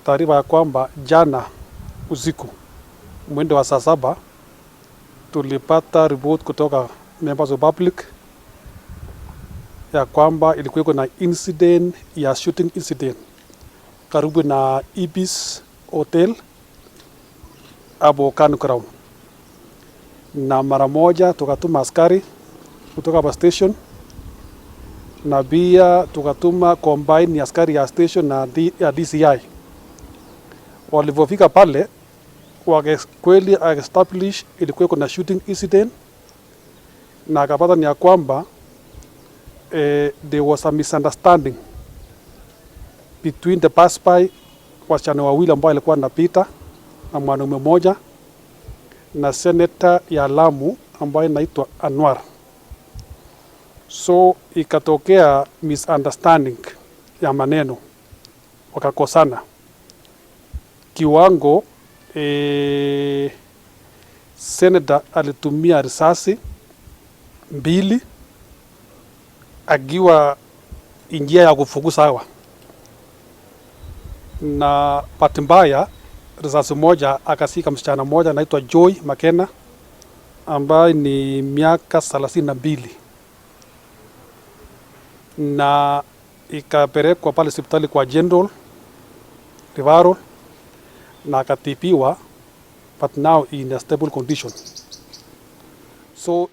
taarifa ya kwamba jana usiku mwendo wa saa 7 tulipata report kutoka members of public ya kwamba ilikuwa na incident ya shooting incident karibu na Ibis Hotel hapo Kanu Crown, na mara moja tukatuma askari kutoka hapa station na pia tukatuma combine ya askari ya station na ya DCI. Walipofika pale kweli establish ilikuwa kuna shooting incident, na akapata ni ya kwamba there was a misunderstanding between the passersby, wasichana wawili ambao walikuwa wanapita na mwanaume mmoja na seneta ya Lamu ambaye inaitwa Anwar. So ikatokea misunderstanding ya maneno, wakakosana kiwango. Seneta alitumia risasi 2 akiwa njia ya kufukuza hawa, na bahati mbaya risasi moja akasika msichana mmoja anaitwa Joy Makena ambaye ni miaka 32, na ikapelekwa pale hospitali kwa General Referral na akatibiwa, but now in a stable condition. So